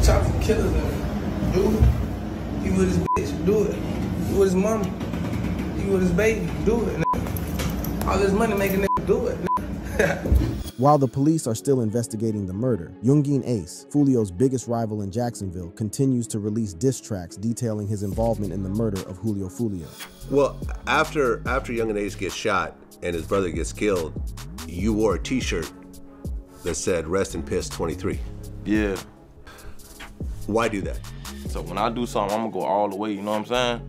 Chopping killers and do it. He with his bitch, do it. He with his mama, he with his baby, do it. All this money making nigga do it. While the police are still investigating the murder, Yungeen Ace, Foolio's biggest rival in Jacksonville, continues to release diss tracks detailing his involvement in the murder of Foolio. Well, after Yungeen Ace gets shot and his brother gets killed, you wore a t-shirt that said "Rest in Piss 23." Yeah. Why do that? So when I do something, I'm gonna go all the way, you know what I'm saying?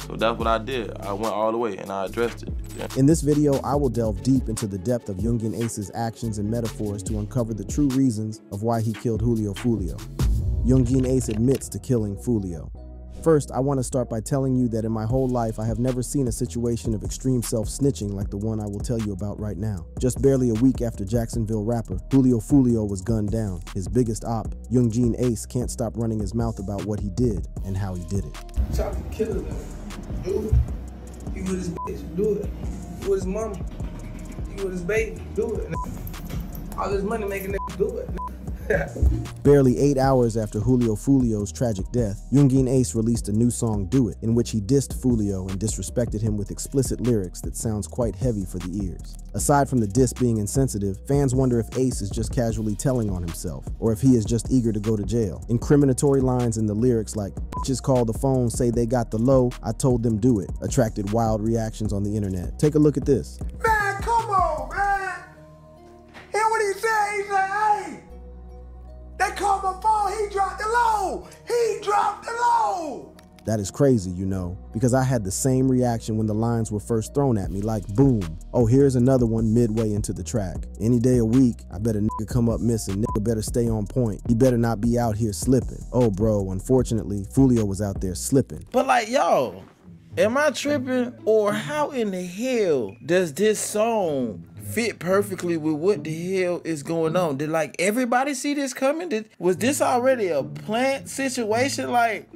So that's what I did. I went all the way and I addressed it. Yeah. In this video, I will delve deep into the depth of Yungeen Ace's actions and metaphors to uncover the true reasons of why he killed Foolio. Yungeen Ace admits to killing Foolio. First, I want to start by telling you that in my whole life, I have never seen a situation of extreme self-snitching like the one I will tell you about right now. Just barely a week after Jacksonville rapper Foolio was gunned down, his biggest op, Yungeen Ace, can't stop running his mouth about what he did and how he did it. Chopping killers and do it. He with his bitch, do it. He with his mama, he with his baby, do it. All this money making nigga do it. Barely 8 hours after Foolio's tragic death, Yungeen Ace released a new song, Do It, in which he dissed Foolio and disrespected him with explicit lyrics that sounds quite heavy for the ears. Aside from the diss being insensitive, fans wonder if Ace is just casually telling on himself, or if he is just eager to go to jail. Incriminatory lines in the lyrics like, "Bitches call the phone, say they got the low, I told them do it," attracted wild reactions on the internet. Take a look at this. Man, come on, man. Hear what he said? He said, hey, they called my phone, he dropped the low. He dropped the low. That is crazy, you know, because I had the same reaction when the lines were first thrown at me, like boom. Oh, here's another one midway into the track. Any day a week, I bet a nigga come up missing, nigga better stay on point. He better not be out here slipping. Oh, bro, unfortunately, Foolio was out there slipping. But like, yo, am I tripping, or how in the hell does this song fit perfectly with what the hell is going on? Did like everybody see this coming? Was this already a planned situation? Like,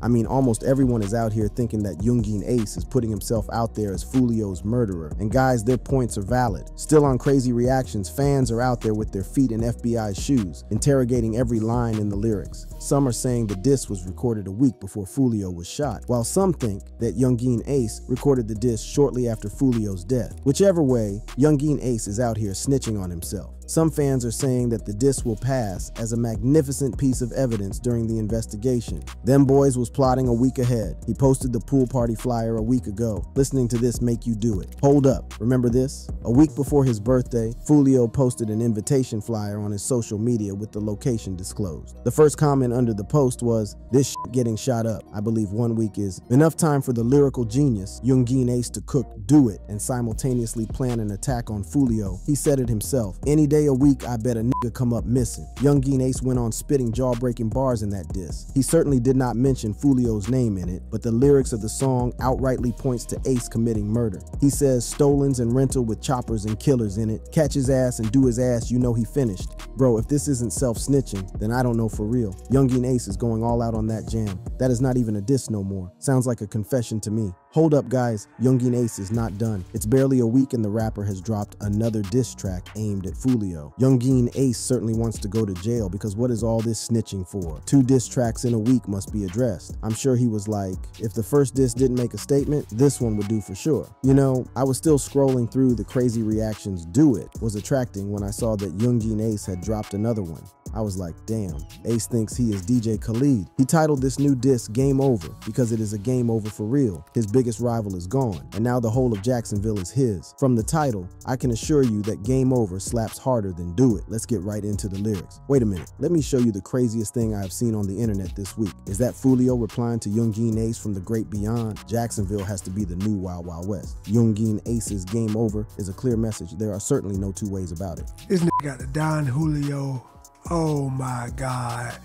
I mean, almost everyone is out here thinking that Yungeen Ace is putting himself out there as Foolio's murderer. And guys, their points are valid. Still on Crazy Reactions, fans are out there with their feet in FBI's shoes, interrogating every line in the lyrics. Some are saying the diss was recorded a week before Foolio was shot, while some think that Yungeen Ace recorded the diss shortly after Foolio's death. Whichever way, Yungeen Ace is out here snitching on himself. Some fans are saying that the diss will pass as a magnificent piece of evidence during the investigation. Them boys was plotting a week ahead. He posted the pool party flyer a week ago. Listening to this make you do it. Hold up, remember this? A week before his birthday, Foolio posted an invitation flyer on his social media with the location disclosed. The first comment under the post was, "This shit getting shot up." I believe 1 week is enough time for the lyrical genius, Yungeen Ace, to cook Do It and simultaneously plan an attack on Foolio. He said it himself. Any day a week, I bet a nigga come up missing. Yungeen Ace went on spitting jaw-breaking bars in that diss. He certainly did not mention Foolio's name in it, but the lyrics of the song outrightly points to Ace committing murder. He says stolens and rental with choppers and killers in it. Catch his ass and do his ass, you know he finished. Bro, if this isn't self-snitching, then I don't know for real. Yungeen Ace is going all out on that jam. That is not even a diss no more. Sounds like a confession to me. Hold up, guys, Yungeen Ace is not done. It's barely a week and the rapper has dropped another diss track aimed at Foolio. Yungeen Ace certainly wants to go to jail, because what is all this snitching for? 2 diss tracks in a week must be addressed. I'm sure he was like, if the first diss didn't make a statement, this one would do for sure. You know, I was still scrolling through the Crazy Reactions Do It was attracting when I saw that Yungeen Ace had dropped another one. I was like, damn, Ace thinks he is DJ Khaled. He titled this new diss Game Over because it is a game over for real. His biggest rival is gone, and now the whole of Jacksonville is his. From the title, I can assure you that Game Over slaps harder than Do It. Let's get right into the lyrics. Wait a minute, let me show you the craziest thing I have seen on the internet this week. Is that Foolio replying to Yungeen Ace from the great beyond? Jacksonville has to be the new Wild Wild West. Yungeen Ace's Game Over is a clear message. There are certainly no two ways about it. This nigga got the Don Julio. Oh my God.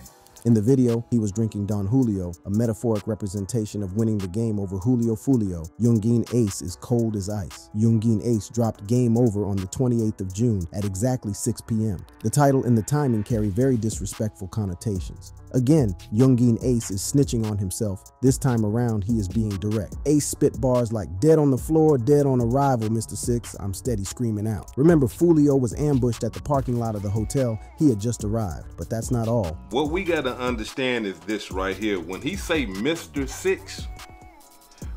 In the video, he was drinking Don Julio, a metaphoric representation of winning the game over Foolio. Yungeen Ace is cold as ice. Yungeen Ace dropped Game Over on the 28th of June at exactly 6 p.m. The title and the timing carry very disrespectful connotations. Again, Yungeen Ace is snitching on himself. This time around, he is being direct. Ace spit bars like, "Dead on the floor, dead on arrival, Mr. Six," I'm steady screaming out. Remember, Foolio was ambushed at the parking lot of the hotel. He had just arrived, but that's not all. What we gotta gotta understand is this right here. When he say Mr. Six,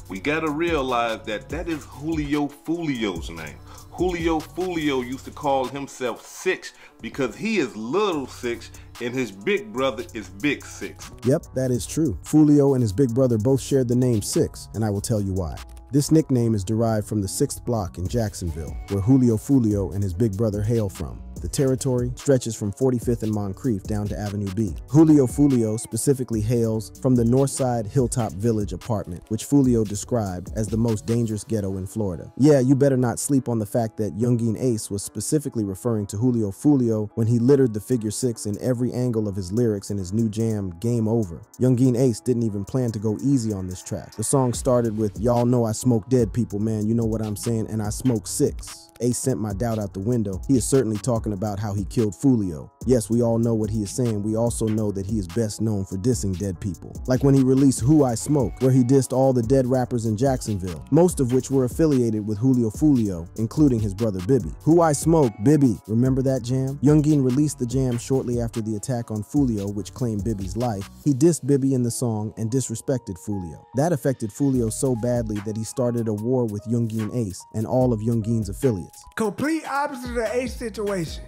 we gotta realize that that is Julio Foolio's name. Julio Foolio used to call himself Six because he is Little Six and his big brother is Big Six. Yep, that is true. Foolio and his big brother both shared the name Six, and I will tell you why. This nickname is derived from the 6th block in Jacksonville, where Julio Foolio and his big brother hail from. The territory stretches from 45th and Moncrief down to Avenue B. Julio Foolio specifically hails from the Northside Hilltop Village apartment, which Foolio described as the most dangerous ghetto in Florida. Yeah, you better not sleep on the fact that Yungeen Ace was specifically referring to Julio Foolio when he littered the figure 6 in every angle of his lyrics in his new jam, Game Over. Yungeen Ace didn't even plan to go easy on this track. The song started with, "Y'all know I smoke dead people, man, you know what I'm saying, and I smoke 6. Ace sent my doubt out the window. He is certainly talking about how he killed Foolio. Yes, we all know what he is saying. We also know that he is best known for dissing dead people. Like when he released Who I Smoke, where he dissed all the dead rappers in Jacksonville, most of which were affiliated with Julio Foolio, including his brother Bibby. Who I Smoke, Bibby. Remember that jam? Yungeen released the jam shortly after the attack on Foolio, which claimed Bibby's life. He dissed Bibby in the song and disrespected Foolio. That affected Foolio so badly that he started a war with Yungeen Ace and all of Yungeen's affiliates. Complete opposite of the Ace situation.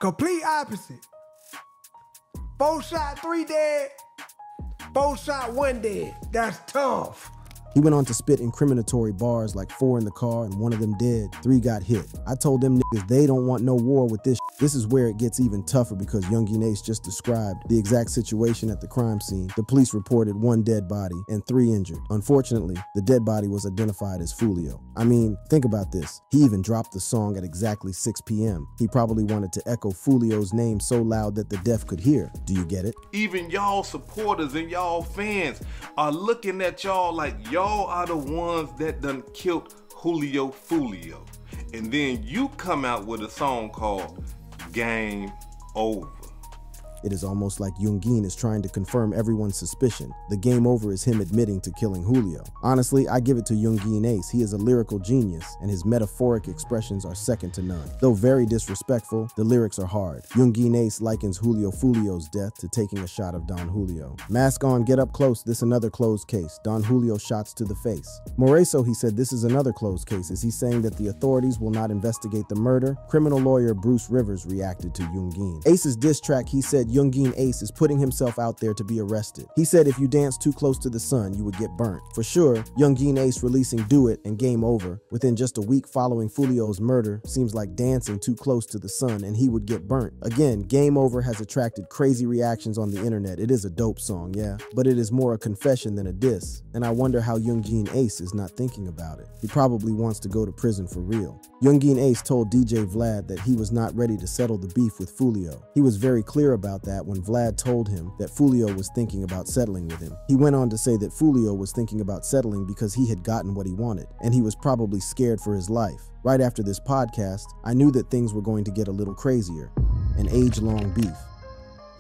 Complete opposite. 4 shot, 3 dead. 4 shot, 1 dead. That's tough. He went on to spit incriminatory bars like 4 in the car and 1 of them dead, 3 got hit. I told them niggas they don't want no war with this. This is where it gets even tougher because Yungeen Ace just described the exact situation at the crime scene. The police reported 1 dead body and 3 injured. Unfortunately, the dead body was identified as Foolio. I mean, think about this. He even dropped the song at exactly 6 p.m. He probably wanted to echo Foolio's name so loud that the deaf could hear. Do you get it? Even y'all supporters and y'all fans are looking at y'all like y'all are the ones that done killed Julio Foolio. And then you come out with a song called Game Over. It is almost like Yungeen is trying to confirm everyone's suspicion. The game over is him admitting to killing Julio. Honestly, I give it to Yungeen Ace. He is a lyrical genius, and his metaphoric expressions are second to none. Though very disrespectful, the lyrics are hard. Yungeen Ace likens Julio Foolio's death to taking a shot of Don Julio. Mask on, get up close, this another closed case. Don Julio shots to the face. Moreso, he said this is another closed case. Is he saying that the authorities will not investigate the murder? Criminal lawyer Bruce Rivers reacted to Yungeen. Ace's diss track, he said Yungeen Ace is putting himself out there to be arrested. He said if you dance too close to the sun, you would get burnt. For sure, Yungeen Ace releasing Do It and Game Over within just a week following Foolio's murder seems like dancing too close to the sun and he would get burnt. Again, Game Over has attracted crazy reactions on the internet. It is a dope song, yeah, but it is more a confession than a diss. And I wonder how Yungeen Ace is not thinking about it. He probably wants to go to prison for real. Yungeen Ace told DJ Vlad that he was not ready to settle the beef with Foolio. He was very clear about that when Vlad told him that Foolio was thinking about settling with him. He went on to say that Foolio was thinking about settling because he had gotten what he wanted, and he was probably scared for his life. Right after this podcast, I knew that things were going to get a little crazier. An age-long beef.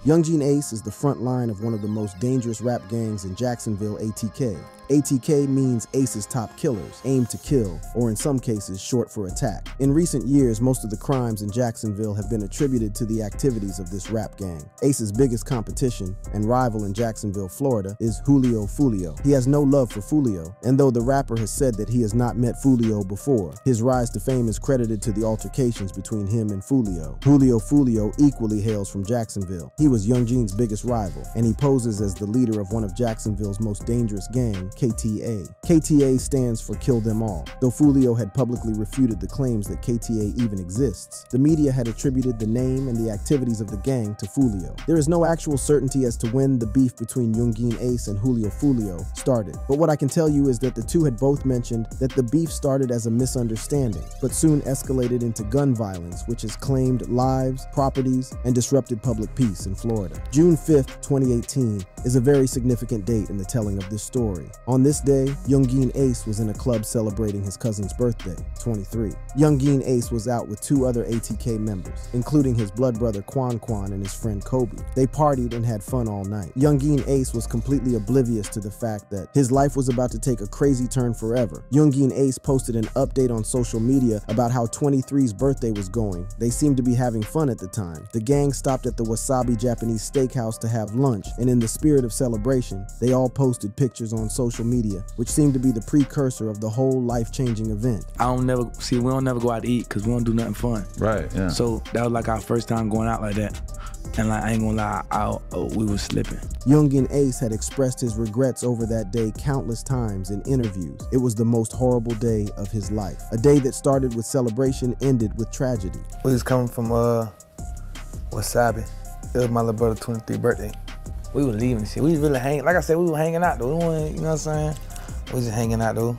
Yungeen Ace is the front line of one of the most dangerous rap gangs in Jacksonville, ATK. ATK means Ace's top killers, aim to kill, or in some cases, short for attack. In recent years, most of the crimes in Jacksonville have been attributed to the activities of this rap gang. Ace's biggest competition and rival in Jacksonville, Florida, is Julio Foolio. He has no love for Foolio, and though the rapper has said that he has not met Foolio before, his rise to fame is credited to the altercations between him and Foolio. Julio Foolio equally hails from Jacksonville. He was Yungeen's biggest rival, and he poses as the leader of one of Jacksonville's most dangerous gangs, KTA. KTA stands for Kill Them All. Though Foolio had publicly refuted the claims that KTA even exists, the media had attributed the name and the activities of the gang to Foolio. There is no actual certainty as to when the beef between Yungeen Ace and Julio Foolio started, but what I can tell you is that the two had both mentioned that the beef started as a misunderstanding, but soon escalated into gun violence, which has claimed lives, properties, and disrupted public peace in Florida. June 5th, 2018, is a very significant date in the telling of this story. On this day, Yungeen Ace was in a club celebrating his cousin's birthday, 23. Yungeen Ace was out with 2 other ATK members, including his blood brother Quan Quan and his friend Kobe. They partied and had fun all night. Yungeen Ace was completely oblivious to the fact that his life was about to take a crazy turn forever. Yungeen Ace posted an update on social media about how 23's birthday was going. They seemed to be having fun at the time. The gang stopped at the Wasabi Japanese steakhouse to have lunch, and in the spirit of celebration, they all posted pictures on social media, which seemed to be the precursor of the whole life-changing event. We don't never go out to eat because we don't do nothing fun. Right, yeah. So that was like our first time going out like that. And like, I ain't gonna lie, we was slipping. Yungeen Ace had expressed his regrets over that day countless times in interviews. It was the most horrible day of his life. A day that started with celebration, ended with tragedy. We was coming from Wasabi. It was my little brother's 23th birthday. We was leaving and shit. We was really hanging, like I said, we were hanging out though. We weren't, you know what I'm saying? We was just hanging out though.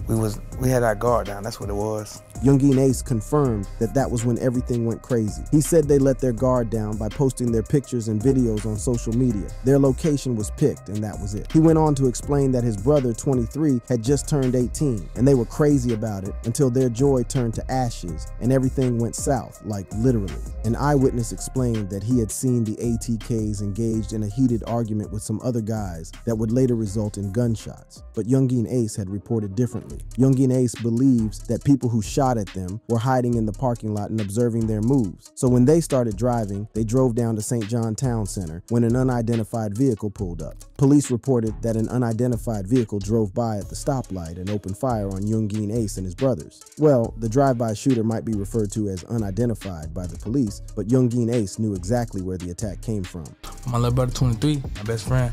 We had our guard down, that's what it was. Yungeen Ace confirmed that that was when everything went crazy. He said they let their guard down by posting their pictures and videos on social media. Their location was picked, and that was it. He went on to explain that his brother, 23, had just turned 18, and they were crazy about it until their joy turned to ashes and everything went south, like literally. An eyewitness explained that he had seen the ATKs engaged in a heated argument with some other guys that would later result in gunshots. But Yungeen Ace had reported differently. Yungeen Ace believes that people who shot at them were hiding in the parking lot and observing their moves. So when they started driving, they drove down to St. John Town Center when an unidentified vehicle pulled up. Police reported that an unidentified vehicle drove by at the stoplight and opened fire on Yungeen Ace and his brothers. Well, the drive-by shooter might be referred to as unidentified by the police, but Yungeen Ace knew exactly where the attack came from. My little brother, 23, my best friend,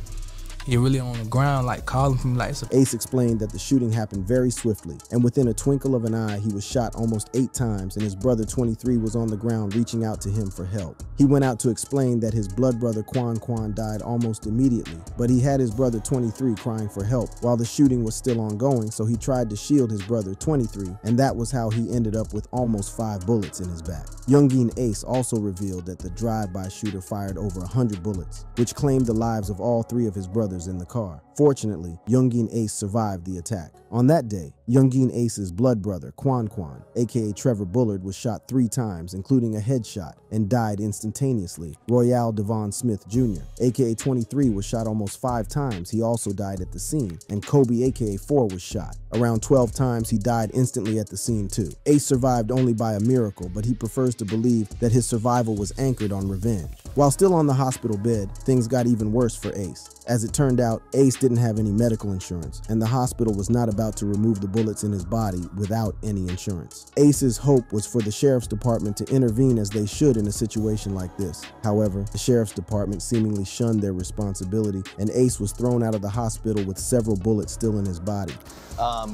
he really on the ground, like calling for me like... Ace explained that the shooting happened very swiftly, and within a twinkle of an eye, he was shot almost 8 times, and his brother 23 was on the ground reaching out to him for help. He went out to explain that his blood brother Quan Quan died almost immediately, but he had his brother 23 crying for help while the shooting was still ongoing, so he tried to shield his brother 23, and that was how he ended up with almost 5 bullets in his back. Yungeen Ace also revealed that the drive-by shooter fired over 100 bullets, which claimed the lives of all 3 of his brothers in the car. Fortunately, Yungeen Ace survived the attack. On that day, Yungeen Ace's blood brother, Quan Quan, aka Trevor Bullard, was shot 3 times, including a headshot, and died instantaneously. Royale Devon Smith Jr., aka 23, was shot almost 5 times. He also died at the scene. And Kobe, aka 4, was shot. Around 12 times, he died instantly at the scene too. Ace survived only by a miracle, but he prefers to believe that his survival was anchored on revenge. While still on the hospital bed, things got even worse for Ace. As it turned out, Ace didn't have any medical insurance, and the hospital was not about to remove the bullets in his body without any insurance. Ace's hope was for the sheriff's department to intervene as they should in a situation like this. However, the sheriff's department seemingly shunned their responsibility, and Ace was thrown out of the hospital with several bullets still in his body.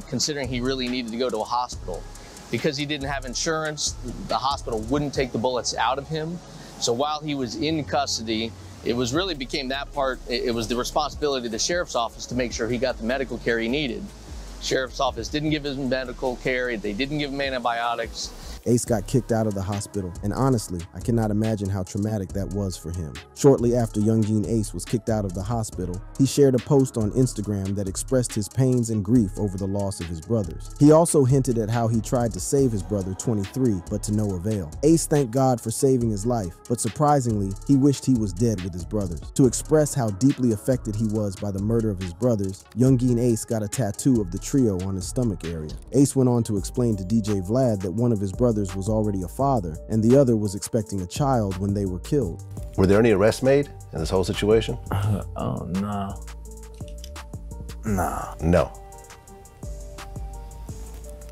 Considering he really needed to go to a hospital. Because he didn't have insurance, the hospital wouldn't take the bullets out of him. So while he was in custody, it was really became that part, it was the responsibility of the sheriff's office to make sure he got the medical care he needed. Sheriff's office didn't give him medical care, they didn't give him antibiotics. Ace got kicked out of the hospital, and honestly, I cannot imagine how traumatic that was for him. Shortly after Yungeen Ace was kicked out of the hospital, he shared a post on Instagram that expressed his pains and grief over the loss of his brothers. He also hinted at how he tried to save his brother 23, but to no avail. Ace thanked God for saving his life, but surprisingly, he wished he was dead with his brothers. To express how deeply affected he was by the murder of his brothers, Yungeen Ace got a tattoo of the trio on his stomach area. Ace went on to explain to DJ Vlad that one of his brothers was already a father, and the other was expecting a child when they were killed. Were there any arrests made in this whole situation? Oh, no. No. No.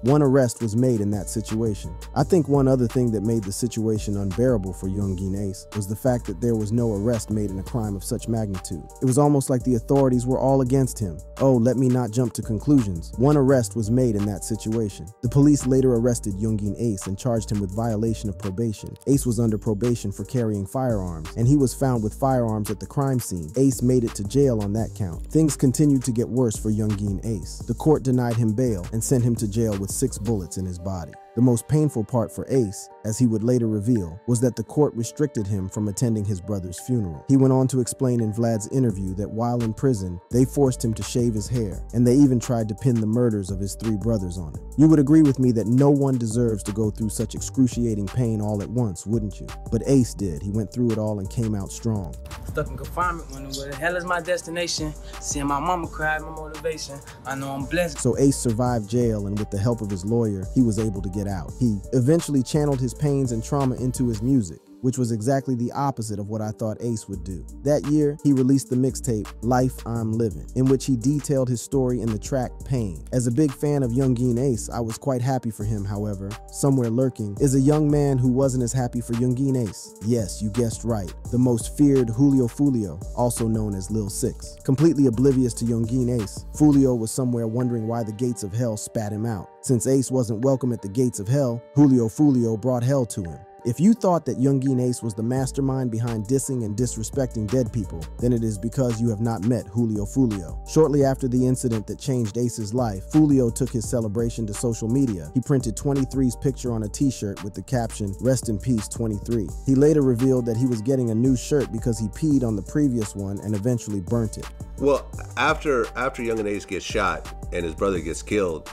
One arrest was made in that situation. I think one other thing that made the situation unbearable for Yungeen Ace was the fact that there was no arrest made in a crime of such magnitude. It was almost like the authorities were all against him. Oh, let me not jump to conclusions. One arrest was made in that situation. The police later arrested Yungeen Ace and charged him with violation of probation. Ace was under probation for carrying firearms, and he was found with firearms at the crime scene. Ace made it to jail on that count. Things continued to get worse for Yungeen Ace. The court denied him bail and sent him to jail with 6 bullets in his body. The most painful part for Ace, as he would later reveal, was that the court restricted him from attending his brother's funeral. He went on to explain in Vlad's interview that while in prison, they forced him to shave his hair, and they even tried to pin the murders of his 3 brothers on it. You would agree with me that no one deserves to go through such excruciating pain all at once, wouldn't you? But Ace did. He went through it all and came out strong. Stuck in confinement, wondering where the hell is my destination? Seeing my mama cry, my motivation. I know I'm blessed. So Ace survived jail, and with the help of his lawyer, he was able to get out. He eventually channeled his pains and trauma into his music, which was exactly the opposite of what I thought Ace would do. That year, he released the mixtape Life I'm Living, in which he detailed his story in the track Pain. As a big fan of Yungeen Ace, I was quite happy for him. However, somewhere lurking is a young man who wasn't as happy for Yungeen Ace. Yes, you guessed right, the most feared Foolio, also known as Lil 6. Completely oblivious to Yungeen Ace, Foolio was somewhere wondering why the gates of hell spat him out. Since Ace wasn't welcome at the gates of hell, Foolio brought hell to him. If you thought that Yungeen Ace was the mastermind behind dissing and disrespecting dead people, then it is because you have not met Foolio. Shortly after the incident that changed Ace's life, Foolio took his celebration to social media. He printed 23's picture on a t-shirt with the caption, "Rest in peace, 23." He later revealed that he was getting a new shirt because he peed on the previous one and eventually burnt it. Well, after Yungeen Ace gets shot and his brother gets killed,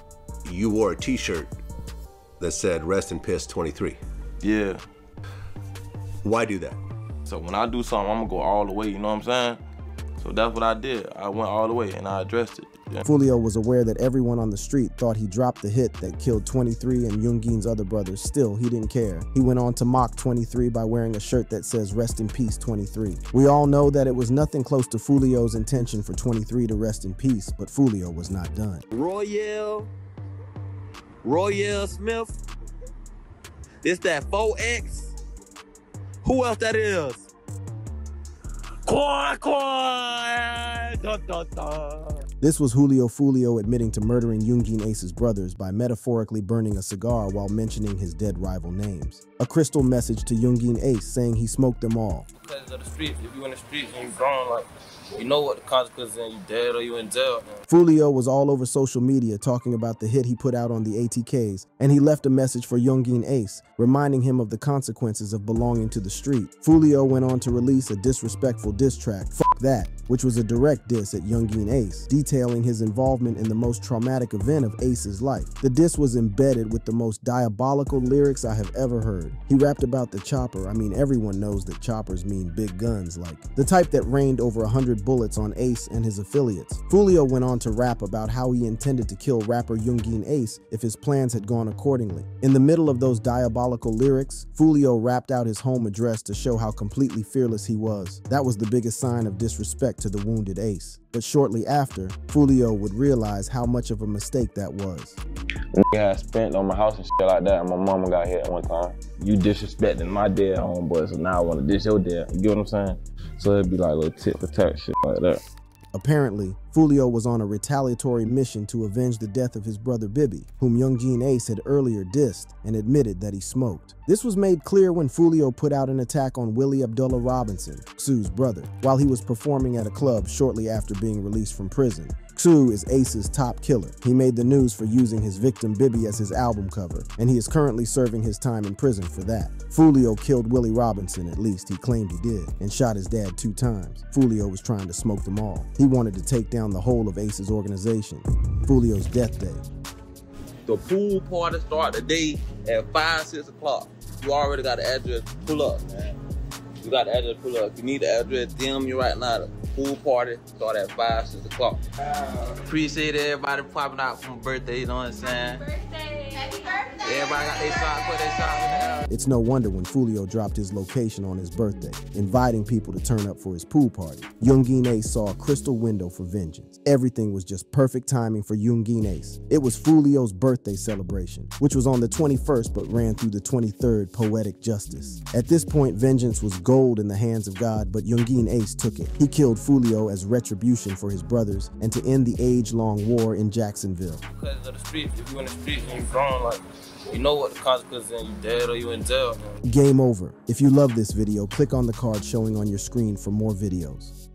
you wore a t-shirt that said, "Rest in peace, 23." Yeah. Why do that? So when I do something, I'm gonna go all the way, you know what I'm saying? So that's what I did. I went all the way and I addressed it. Yeah. Foolio was aware that everyone on the street thought he dropped the hit that killed 23 and Yungeen's other brothers. Still, he didn't care. He went on to mock 23 by wearing a shirt that says, "Rest in peace, 23." We all know that it was nothing close to Foolio's intention for 23 to rest in peace, but Foolio was not done. Royale Smith. This that 4X. Who else that is? Dun, dun, dun. This was Foolio admitting to murdering Yungeen Ace's brothers by metaphorically burning a cigar while mentioning his dead rival names. A crystal message to Yungeen Ace saying he smoked them all. Because of the streets, if you in the streets and you grown, like, you know what the consequences are, you dead or you in jail. Foolio was all over social media talking about the hit he put out on the ATKs, and he left a message for Yungeen Ace, reminding him of the consequences of belonging to the street. Foolio went on to release a disrespectful diss track, "Fuck That," which was a direct diss at Yungeen Ace, detailing his involvement in the most traumatic event of Ace's life. The diss was embedded with the most diabolical lyrics I have ever heard. He rapped about the chopper. I mean, everyone knows that choppers mean big guns, like the type that rained over 100 bullets on Ace and his affiliates. Foolio went on to rap about how he intended to kill rapper Yungeen Ace if his plans had gone accordingly. In the middle of those diabolical lyrics, Foolio rapped out his home address to show how completely fearless he was. That was the biggest sign of disrespect to the wounded Ace. But shortly after, Foolio would realize how much of a mistake that was. I spent on my house and shit like that, and my mama got hit one time. You disrespecting my dead homeboy, so now I want to diss your dad. You get what I'm saying? So it'd be like a little tit for tat shit like that. Apparently, Foolio was on a retaliatory mission to avenge the death of his brother Bibby, whom Yungeen Ace had earlier dissed and admitted that he smoked. This was made clear when Foolio put out an attack on Willie Abdullah Robinson, Xu's brother, while he was performing at a club shortly after being released from prison. Xu is Ace's top killer. He made the news for using his victim Bibby as his album cover, and he is currently serving his time in prison for that. Foolio killed Willie Robinson, at least he claimed he did, and shot his dad 2 times. Foolio was trying to smoke them all. He wanted to take down the whole of Ace's organization. Foolio's death day. The pool party start today at 5, 6 o'clock. You already got the address, pull up, man. You got the address, pull up. If you need the address, DM me right now. The pool party start at 5, 6 o'clock. Appreciate everybody popping out for my birthday, you know what I'm saying? Happy birthday! Everybody got their socks, put their socks in there. It's no wonder when Foolio dropped his location on his birthday, inviting people to turn up for his pool party. Yungeen Ace saw a crystal window for vengeance. Everything was just perfect timing for Yungeen Ace. It was Foolio's birthday celebration, which was on the 21st but ran through the 23rd poetic justice. At this point, vengeance was gold in the hands of God, but Yungeen Ace took it. He killed Foolio as retribution for his brothers and to end the age-long war in Jacksonville. Because of the streets, if you in the streets and you grown, like, you know what the consequences are, you dead or you in jail. Game over. If you love this video, click on the card showing on your screen for more videos.